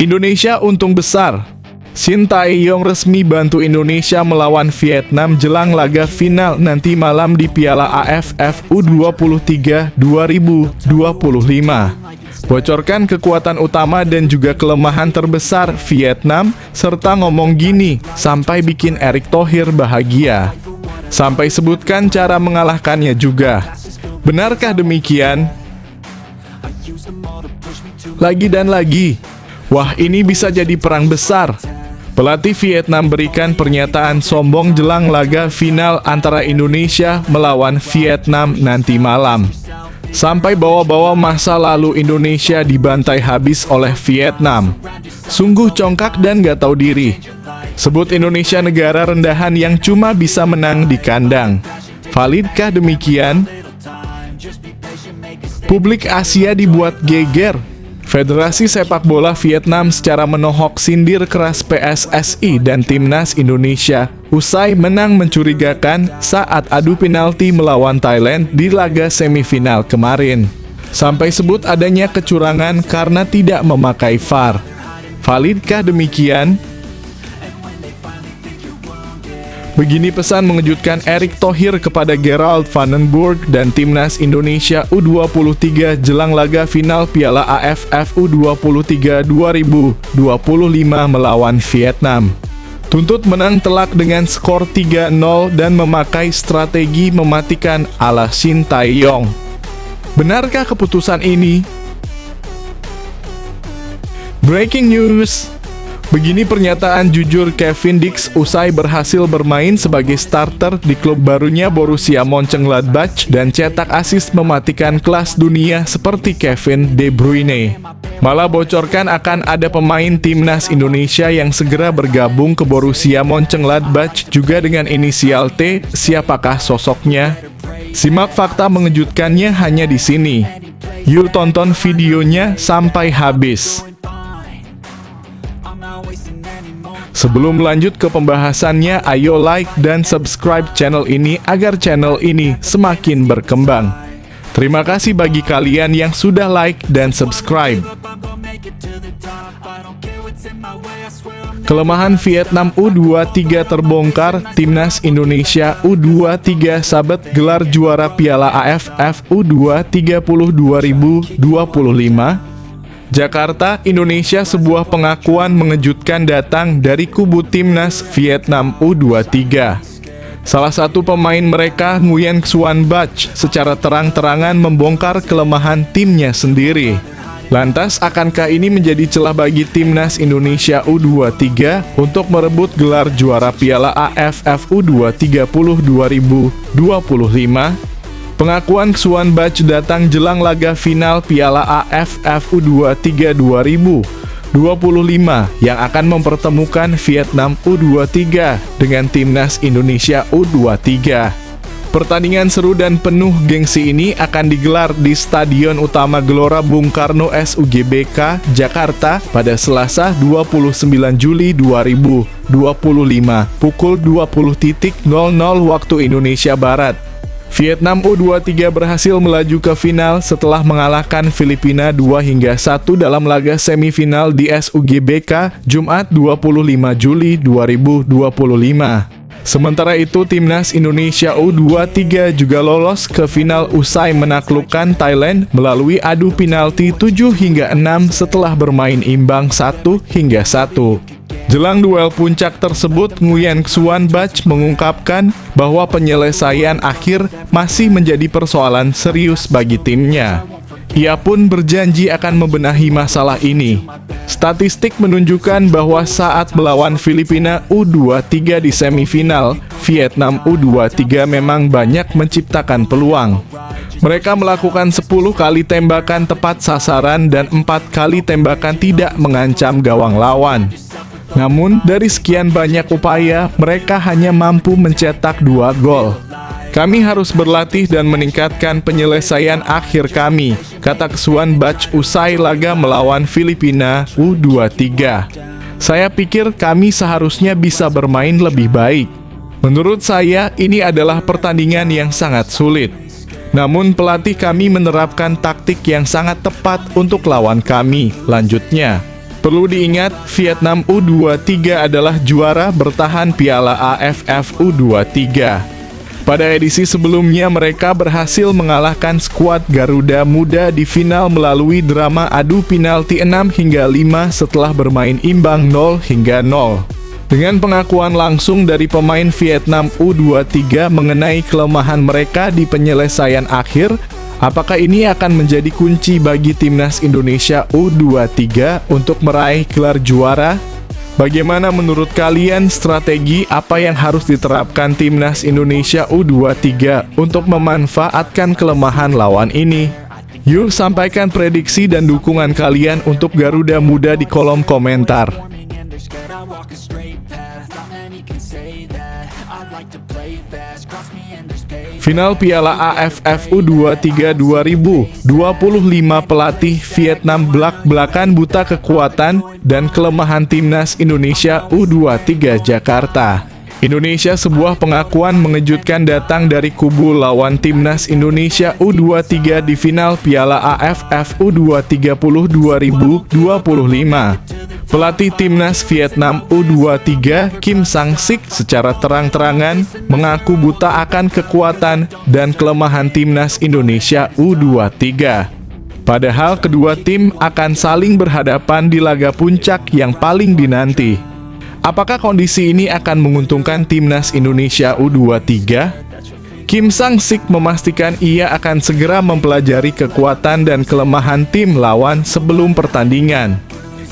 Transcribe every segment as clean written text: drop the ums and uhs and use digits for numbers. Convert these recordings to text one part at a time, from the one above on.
Indonesia untung besar. Shin Tae-yong resmi bantu Indonesia melawan Vietnam jelang laga final nanti malam di Piala AFF U23 2025. Bocorkan kekuatan utama dan juga kelemahan terbesar Vietnam, serta ngomong gini sampai bikin Erick Thohir bahagia. Sampai sebutkan cara mengalahkannya juga. Benarkah demikian? Lagi dan lagi. Wah, ini bisa jadi perang besar. Pelatih Vietnam berikan pernyataan sombong jelang laga final antara Indonesia melawan Vietnam nanti malam. Sampai bawa-bawa masa lalu Indonesia dibantai habis oleh Vietnam. Sungguh congkak dan gak tahu diri. Sebut Indonesia negara rendahan yang cuma bisa menang di kandang. Validkah demikian? Publik Asia dibuat geger. Federasi Sepak Bola Vietnam secara menohok sindir keras PSSI dan Timnas Indonesia usai menang mencurigakan saat adu penalti melawan Thailand di laga semifinal kemarin. Sampai sebut adanya kecurangan karena tidak memakai VAR. Validkah demikian? Begini pesan mengejutkan Erick Thohir kepada Gerald van den Burg dan Timnas Indonesia U23 jelang laga final Piala AFF U23 2025 melawan Vietnam. Tuntut menang telak dengan skor 3-0 dan memakai strategi mematikan ala Shin Tae-yong. Benarkah keputusan ini? Breaking news. Begini pernyataan jujur Kevin Dix usai berhasil bermain sebagai starter di klub barunya Borussia Mönchengladbach dan cetak assist mematikan kelas dunia seperti Kevin De Bruyne. Malah bocorkan akan ada pemain Timnas Indonesia yang segera bergabung ke Borussia Mönchengladbach juga dengan inisial T. Siapakah sosoknya? Simak fakta mengejutkannya hanya di sini. Yuk tonton videonya sampai habis. Sebelum lanjut ke pembahasannya, ayo like dan subscribe channel ini agar channel ini semakin berkembang. Terima kasih bagi kalian yang sudah like dan subscribe. Kelemahan Vietnam U23 terbongkar, Timnas Indonesia U23 sabet gelar juara Piala AFF U20 2025. Jakarta, Indonesia. Sebuah pengakuan mengejutkan datang dari kubu Timnas Vietnam U23. Salah satu pemain mereka, Nguyen Xuan Bach, secara terang-terangan membongkar kelemahan timnya sendiri. Lantas, akankah ini menjadi celah bagi Timnas Indonesia U23 untuk merebut gelar juara Piala AFF U20 2025? Pengakuan Xuan Bach datang jelang laga final Piala AFF U23 2025 yang akan mempertemukan Vietnam U23 dengan Timnas Indonesia U23. Pertandingan seru dan penuh gengsi ini akan digelar di Stadion Utama Gelora Bung Karno SUGBK, Jakarta pada Selasa 29 Juli 2025 pukul 20.00 waktu Indonesia Barat. Vietnam U23 berhasil melaju ke final setelah mengalahkan Filipina 2-1 dalam laga semifinal di SUGBK Jumat 25 Juli 2025. Sementara itu, Timnas Indonesia U23 juga lolos ke final usai menaklukkan Thailand melalui adu penalti 7-6 setelah bermain imbang 1-1. Jelang duel puncak tersebut, Nguyen Xuan Bach mengungkapkan bahwa penyelesaian akhir masih menjadi persoalan serius bagi timnya. Ia pun berjanji akan membenahi masalah ini. Statistik menunjukkan bahwa saat melawan Filipina U23 di semifinal, Vietnam U23 memang banyak menciptakan peluang. Mereka melakukan 10 kali tembakan tepat sasaran dan 4 kali tembakan tidak mengancam gawang lawan. Namun, dari sekian banyak upaya, mereka hanya mampu mencetak 2 gol. Kami harus berlatih dan meningkatkan penyelesaian akhir kami, kata Xuan Bach usai laga melawan Filipina U23. Saya pikir kami seharusnya bisa bermain lebih baik. Menurut saya, ini adalah pertandingan yang sangat sulit. Namun pelatih kami menerapkan taktik yang sangat tepat untuk lawan kami, lanjutnya. Perlu diingat, Vietnam U23 adalah juara bertahan Piala AFF U23. Pada edisi sebelumnya, mereka berhasil mengalahkan skuad Garuda Muda di final melalui drama adu penalti 6 hingga 5 setelah bermain imbang 0 hingga 0. Dengan pengakuan langsung dari pemain Vietnam U23 mengenai kelemahan mereka di penyelesaian akhir, apakah ini akan menjadi kunci bagi timnas Indonesia U23 untuk meraih gelar juara? Bagaimana menurut kalian strategi apa yang harus diterapkan timnas Indonesia U23 untuk memanfaatkan kelemahan lawan ini? Yuk sampaikan prediksi dan dukungan kalian untuk Garuda Muda di kolom komentar. Final Piala AFF U23 2025, pelatih Vietnam belak-belakan buta kekuatan dan kelemahan timnas Indonesia U23 Jakarta. Indonesia, sebuah pengakuan mengejutkan datang dari kubu lawan timnas Indonesia U23 di final Piala AFF U20 2025. Pelatih timnas Vietnam U23 Kim Sang-sik secara terang-terangan mengaku buta akan kekuatan dan kelemahan timnas Indonesia U23. Padahal kedua tim akan saling berhadapan di laga puncak yang paling dinanti. Apakah kondisi ini akan menguntungkan timnas Indonesia U23? Kim Sang-sik memastikan ia akan segera mempelajari kekuatan dan kelemahan tim lawan sebelum pertandingan.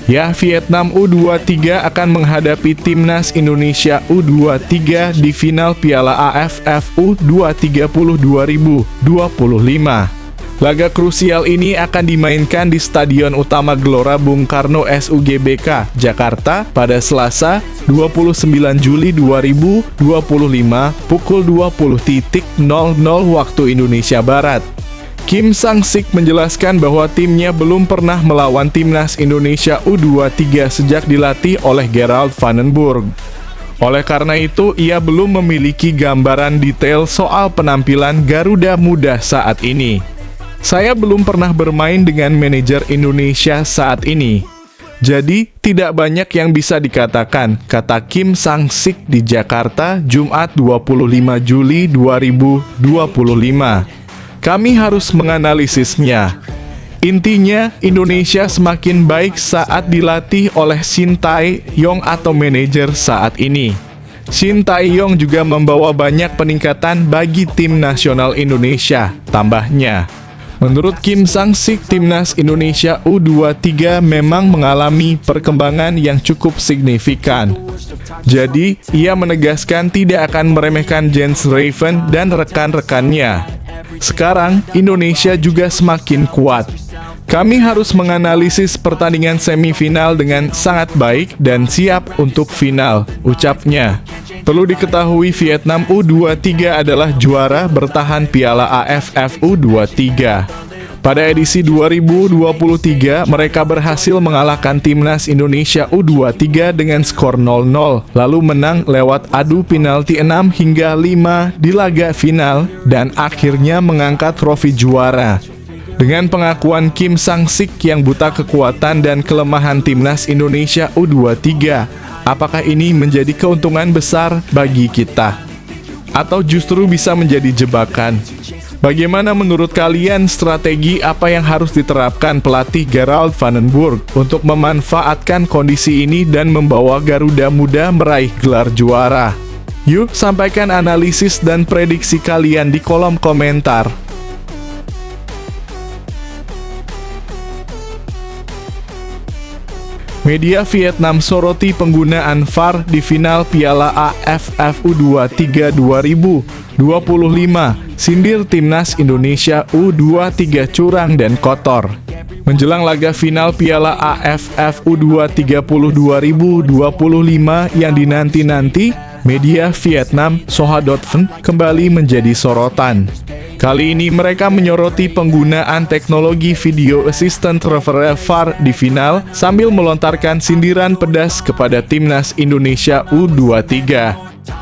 Ya, Vietnam U23 akan menghadapi timnas Indonesia U23 di final Piala AFF U20 2025. Laga krusial ini akan dimainkan di Stadion Utama Gelora Bung Karno SUGBK, Jakarta pada Selasa, 29 Juli 2025 pukul 20.00 waktu Indonesia Barat. Kim Sang-sik menjelaskan bahwa timnya belum pernah melawan timnas Indonesia U23 sejak dilatih oleh Gerald Vandenburg. Oleh karena itu, ia belum memiliki gambaran detail soal penampilan Garuda Muda saat ini. Saya belum pernah bermain dengan manajer Indonesia saat ini. Jadi, tidak banyak yang bisa dikatakan, kata Kim Sang-sik di Jakarta, Jumat 25 Juli 2025. Kami harus menganalisisnya. Intinya, Indonesia semakin baik saat dilatih oleh Shin Tae-yong atau manajer saat ini. Shin Tae-yong juga membawa banyak peningkatan bagi tim nasional Indonesia, tambahnya. Menurut Kim Sang-sik, timnas Indonesia U23 memang mengalami perkembangan yang cukup signifikan. Jadi, ia menegaskan tidak akan meremehkan Jens Raven dan rekan-rekannya. Sekarang, Indonesia juga semakin kuat. Kami harus menganalisis pertandingan semifinal dengan sangat baik dan siap untuk final, ucapnya. Perlu diketahui, Vietnam U23 adalah juara bertahan Piala AFF U23. Pada edisi 2023, mereka berhasil mengalahkan timnas Indonesia U23 dengan skor 0-0, lalu menang lewat adu penalti 6 hingga 5 di laga final, dan akhirnya mengangkat trofi juara. Dengan pengakuan Kim Sang-sik yang buta kekuatan dan kelemahan timnas Indonesia U23, apakah ini menjadi keuntungan besar bagi kita? Atau justru bisa menjadi jebakan? Bagaimana menurut kalian strategi apa yang harus diterapkan pelatih Gerald Vandenburg untuk memanfaatkan kondisi ini dan membawa Garuda Muda meraih gelar juara? Yuk, sampaikan analisis dan prediksi kalian di kolom komentar. Media Vietnam soroti penggunaan VAR di final Piala AFF U23 2025. Sindir timnas Indonesia U23 curang dan kotor. Menjelang laga final Piala AFF U20 2025 yang dinanti-nanti, media Vietnam Soha.vn kembali menjadi sorotan. Kali ini mereka menyoroti penggunaan teknologi Video Assistant Referee VAR di final sambil melontarkan sindiran pedas kepada timnas Indonesia U23.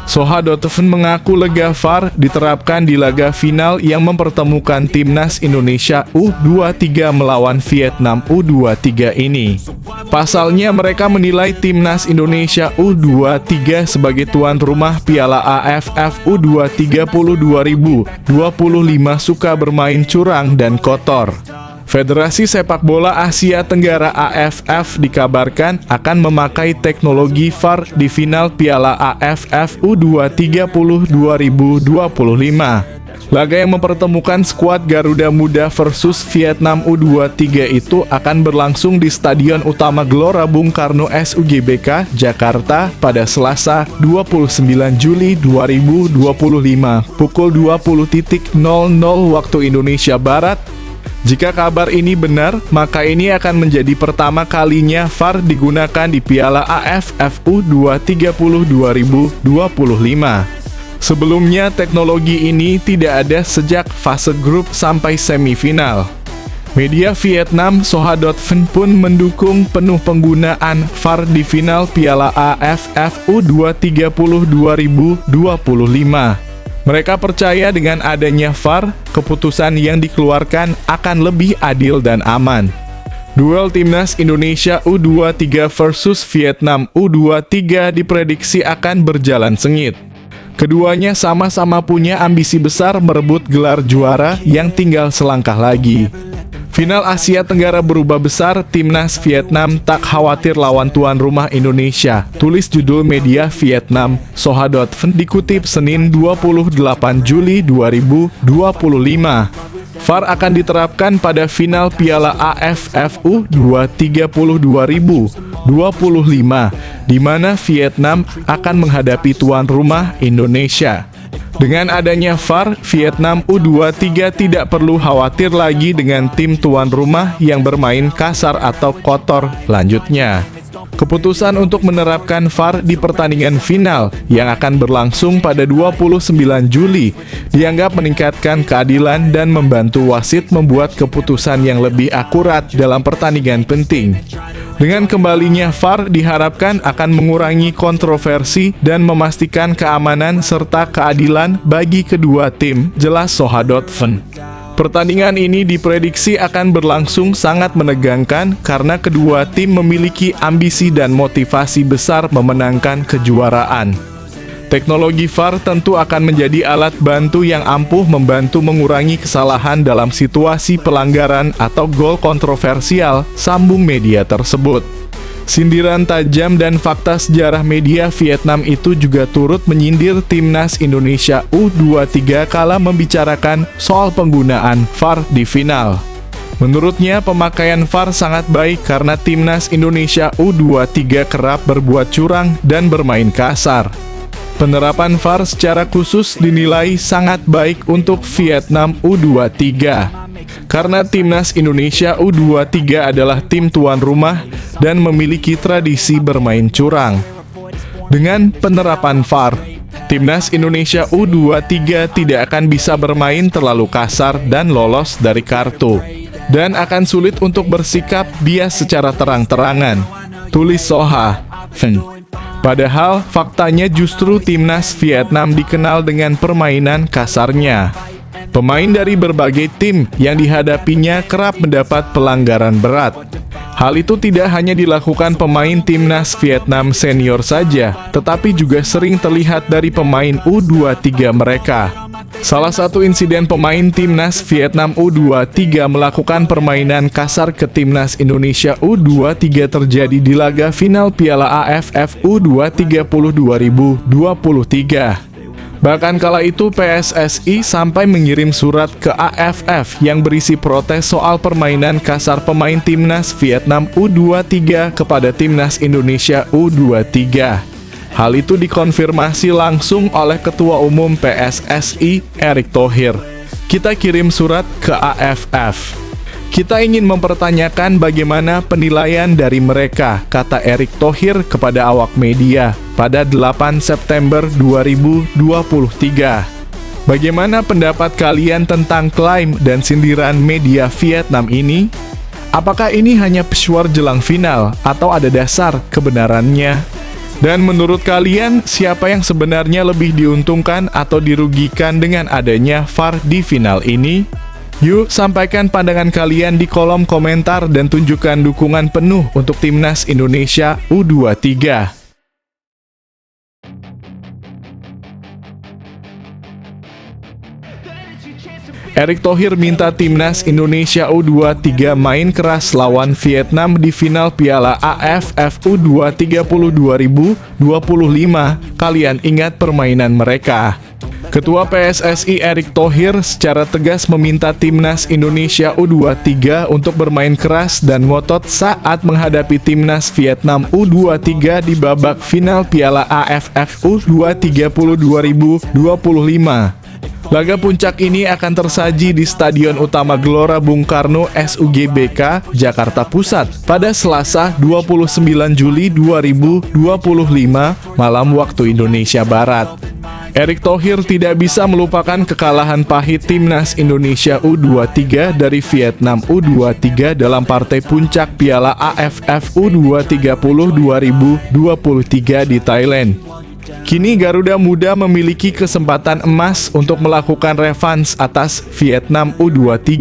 Soha.Fen mengaku lega VAR diterapkan di laga final yang mempertemukan timnas Indonesia U23 melawan Vietnam U23 ini. Pasalnya mereka menilai timnas Indonesia U23 sebagai tuan rumah Piala AFF U23 2025 suka bermain curang dan kotor. Federasi Sepak Bola Asia Tenggara AFF dikabarkan akan memakai teknologi VAR di final Piala AFF U23 2025. Laga yang mempertemukan skuad Garuda Muda versus Vietnam U23 itu akan berlangsung di Stadion Utama Gelora Bung Karno SUGBK, Jakarta pada Selasa 29 Juli 2025 pukul 20.00 waktu Indonesia Barat. Jika kabar ini benar, maka ini akan menjadi pertama kalinya VAR digunakan di Piala AFF U23 2025. Sebelumnya, teknologi ini tidak ada sejak fase grup sampai semifinal. Media Vietnam Soha.Fen pun mendukung penuh penggunaan VAR di final Piala AFF U23 2025. Mereka percaya dengan adanya VAR, keputusan yang dikeluarkan akan lebih adil dan aman. Duel timnas Indonesia U23 versus Vietnam U23 diprediksi akan berjalan sengit. Keduanya sama-sama punya ambisi besar merebut gelar juara yang tinggal selangkah lagi. Final Asia Tenggara berubah besar, timnas Vietnam tak khawatir lawan tuan rumah Indonesia. Tulis judul media Vietnam Soha.Fen dikutip Senin 28 Juli 2025. VAR akan diterapkan pada final Piala AFF U23 2025, di mana Vietnam akan menghadapi tuan rumah Indonesia. Dengan adanya VAR, Vietnam U23 tidak perlu khawatir lagi dengan tim tuan rumah yang bermain kasar atau kotor. Lanjutnya, keputusan untuk menerapkan VAR di pertandingan final yang akan berlangsung pada 29 Juli dianggap meningkatkan keadilan dan membantu wasit membuat keputusan yang lebih akurat dalam pertandingan penting. Dengan kembalinya VAR diharapkan akan mengurangi kontroversi dan memastikan keamanan serta keadilan bagi kedua tim, jelas Soha.Fen. Pertandingan ini diprediksi akan berlangsung sangat menegangkan karena kedua tim memiliki ambisi dan motivasi besar memenangkan kejuaraan. Teknologi VAR tentu akan menjadi alat bantu yang ampuh membantu mengurangi kesalahan dalam situasi pelanggaran atau gol kontroversial, sambung media tersebut. Sindiran tajam dan fakta sejarah media Vietnam itu juga turut menyindir timnas Indonesia U23 kala membicarakan soal penggunaan VAR di final. Menurutnya, pemakaian VAR sangat baik karena timnas Indonesia U23 kerap berbuat curang dan bermain kasar. Penerapan VAR secara khusus dinilai sangat baik untuk Vietnam U23. Karena timnas Indonesia U23 adalah tim tuan rumah dan memiliki tradisi bermain curang. Dengan penerapan VAR, timnas Indonesia U23 tidak akan bisa bermain terlalu kasar dan lolos dari kartu, dan akan sulit untuk bersikap bias secara terang-terangan, tulis Soha.Fen. Padahal, faktanya justru timnas Vietnam dikenal dengan permainan kasarnya. Pemain dari berbagai tim yang dihadapinya kerap mendapat pelanggaran berat. Hal itu tidak hanya dilakukan pemain timnas Vietnam senior saja, tetapi juga sering terlihat dari pemain U23 mereka. Salah satu insiden pemain timnas Vietnam U23 melakukan permainan kasar ke timnas Indonesia U23 terjadi di laga final Piala AFF U23 2023. Bahkan kala itu PSSI sampai mengirim surat ke AFF yang berisi protes soal permainan kasar pemain timnas Vietnam U23 kepada timnas Indonesia U23. Hal itu dikonfirmasi langsung oleh Ketua Umum PSSI, Erick Thohir. Kita kirim surat ke AFF. Kita ingin mempertanyakan bagaimana penilaian dari mereka, kata Erick Thohir kepada awak media pada 8 September 2023. Bagaimana pendapat kalian tentang klaim dan sindiran media Vietnam ini? Apakah ini hanya pesuar jelang final atau ada dasar kebenarannya? Dan menurut kalian, siapa yang sebenarnya lebih diuntungkan atau dirugikan dengan adanya VAR di final ini? Yuk, sampaikan pandangan kalian di kolom komentar dan tunjukkan dukungan penuh untuk Timnas Indonesia U23. Erick Thohir minta Timnas Indonesia U23 main keras lawan Vietnam di final Piala AFF U20 2025. Kalian ingat permainan mereka? Ketua PSSI Erick Thohir secara tegas meminta Timnas Indonesia U23 untuk bermain keras dan ngotot saat menghadapi Timnas Vietnam U23 di babak final Piala AFF U20 2025. Laga puncak ini akan tersaji di Stadion Utama Gelora Bung Karno SUGBK, Jakarta Pusat pada Selasa 29 Juli 2025 malam waktu Indonesia Barat. Erick Thohir tidak bisa melupakan kekalahan pahit Timnas Indonesia U23 dari Vietnam U23 dalam partai puncak Piala AFF U20 2023 di Thailand. Kini Garuda Muda memiliki kesempatan emas untuk melakukan revans atas Vietnam U23,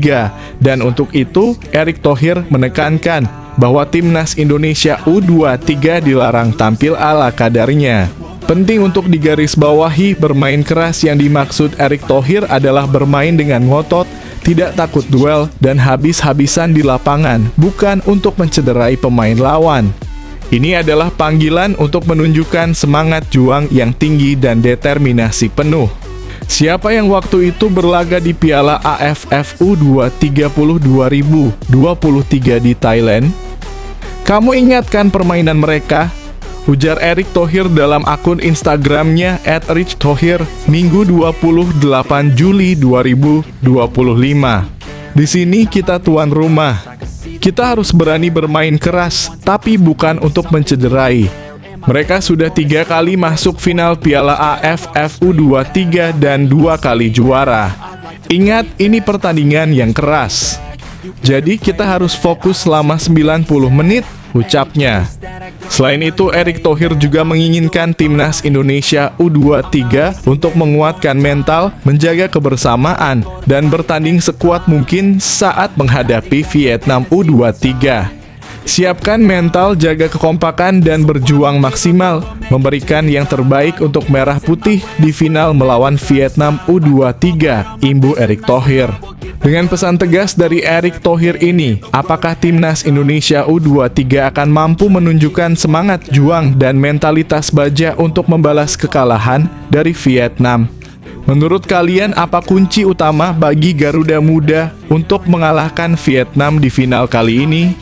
dan untuk itu Erick Thohir menekankan bahwa Timnas Indonesia U23 dilarang tampil ala kadarnya. Penting untuk digarisbawahi, bermain keras yang dimaksud Erick Thohir adalah bermain dengan ngotot, tidak takut duel, dan habis-habisan di lapangan, bukan untuk mencederai pemain lawan. Ini adalah panggilan untuk menunjukkan semangat juang yang tinggi dan determinasi penuh. Siapa yang waktu itu berlaga di Piala AFF U20 2023 di Thailand? Kamu ingatkan permainan mereka? Ujar Erick Thohir dalam akun Instagramnya @RichThohir Minggu 28 Juli 2025. Di sini kita tuan rumah. Kita harus berani bermain keras, tapi bukan untuk mencederai. Mereka sudah 3 kali masuk final Piala AFF U23 dan 2 kali juara. Ingat, ini pertandingan yang keras. Jadi kita harus fokus selama 90 menit, ucapnya. Selain itu, Erick Thohir juga menginginkan Timnas Indonesia U23 untuk menguatkan mental, menjaga kebersamaan, dan bertanding sekuat mungkin saat menghadapi Vietnam U23. Siapkan mental, jaga kekompakan, dan berjuang maksimal, memberikan yang terbaik untuk Merah Putih di final melawan Vietnam U23, imbu Erick Thohir. Dengan pesan tegas dari Erick Thohir ini, apakah Timnas Indonesia U23 akan mampu menunjukkan semangat juang dan mentalitas baja untuk membalas kekalahan dari Vietnam? Menurut kalian, apa kunci utama bagi Garuda Muda untuk mengalahkan Vietnam di final kali ini?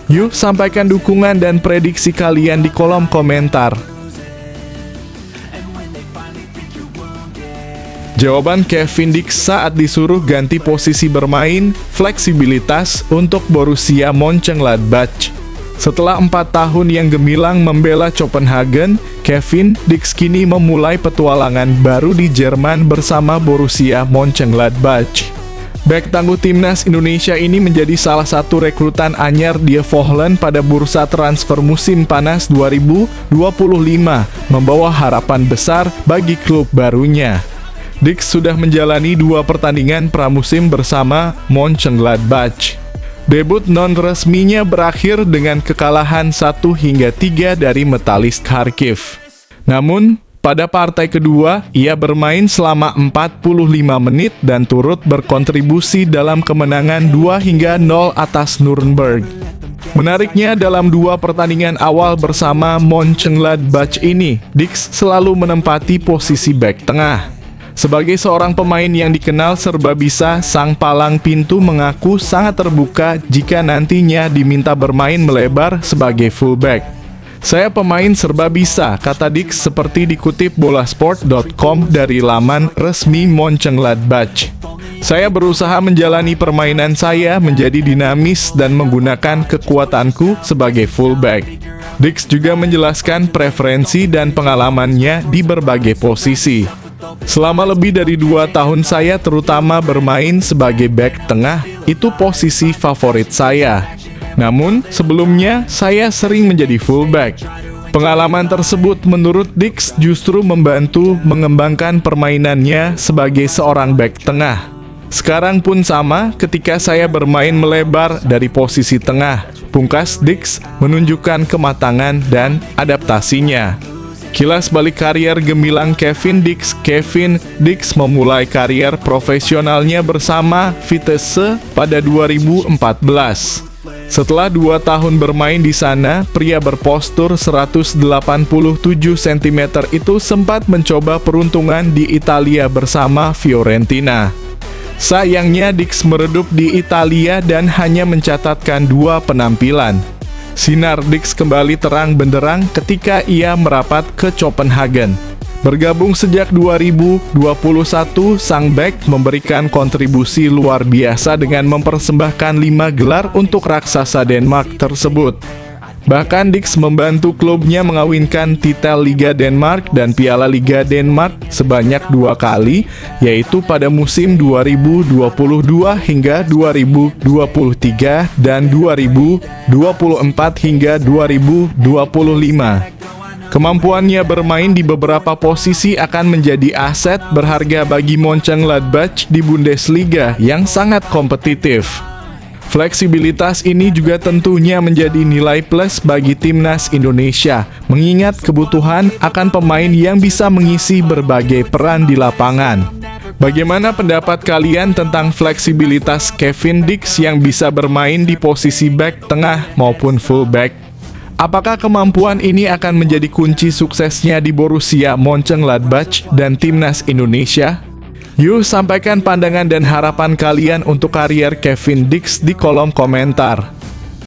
Yuk, sampaikan dukungan dan prediksi kalian di kolom komentar. Jawaban Kevin Dix saat disuruh ganti posisi bermain, fleksibilitas untuk Borussia Mönchengladbach. Setelah 4 tahun yang gemilang membela Copenhagen, Kevin Dix kini memulai petualangan baru di Jerman bersama Borussia Mönchengladbach. Bek tangguh Timnas Indonesia ini menjadi salah satu rekrutan anyar Die Vollen pada bursa transfer musim panas 2025, membawa harapan besar bagi klub barunya. Dix sudah menjalani 2 pertandingan pramusim bersama Mönchengladbach. Debut non-resminya berakhir dengan kekalahan 1-3 dari Metalist Kharkiv. Namun, pada partai kedua, ia bermain selama 45 menit dan turut berkontribusi dalam kemenangan 2-0 atas Nuremberg. Menariknya, dalam 2 pertandingan awal bersama Mönchengladbach ini, Dix selalu menempati posisi bek tengah. Sebagai seorang pemain yang dikenal serba bisa, sang palang pintu mengaku sangat terbuka jika nantinya diminta bermain melebar sebagai fullback. Saya pemain serba bisa, kata Dix seperti dikutip bolasport.com dari laman resmi Mönchengladbach. Saya berusaha menjalani permainan saya menjadi dinamis dan menggunakan kekuatanku sebagai fullback. Dix juga menjelaskan preferensi dan pengalamannya di berbagai posisi. Selama lebih dari 2 tahun saya terutama bermain sebagai bek tengah, itu posisi favorit saya. Namun, sebelumnya saya sering menjadi fullback. Pengalaman tersebut menurut Dix justru membantu mengembangkan permainannya sebagai seorang bek tengah. Sekarang pun sama ketika saya bermain melebar dari posisi tengah. Pungkas Dix menunjukkan kematangan dan adaptasinya. Kilas balik karier gemilang Kevin Dix. Kevin Dix memulai karier profesionalnya bersama Vitesse pada 2014. Setelah 2 tahun bermain di sana, pria berpostur 187 cm itu sempat mencoba peruntungan di Italia bersama Fiorentina. Sayangnya Dix meredup di Italia dan hanya mencatatkan 2 penampilan. Sinar Dix kembali terang benderang ketika ia merapat ke Copenhagen. Bergabung sejak 2021, sang bek memberikan kontribusi luar biasa dengan mempersembahkan 5 gelar untuk raksasa Denmark tersebut. Bahkan Dix membantu klubnya mengawinkan titel Liga Denmark dan Piala Liga Denmark sebanyak 2 kali, yaitu pada musim 2022 hingga 2023 dan 2024 hingga 2025. Kemampuannya bermain di beberapa posisi akan menjadi aset berharga bagi Mönchengladbach di Bundesliga yang sangat kompetitif. Fleksibilitas ini juga tentunya menjadi nilai plus bagi timnas Indonesia, mengingat kebutuhan akan pemain yang bisa mengisi berbagai peran di lapangan. Bagaimana pendapat kalian tentang fleksibilitas Kevin Dix yang bisa bermain di posisi bek tengah maupun fullback? Apakah kemampuan ini akan menjadi kunci suksesnya di Borussia Mönchengladbach dan timnas Indonesia? Yuk sampaikan pandangan dan harapan kalian untuk karier Kevin Dix di kolom komentar.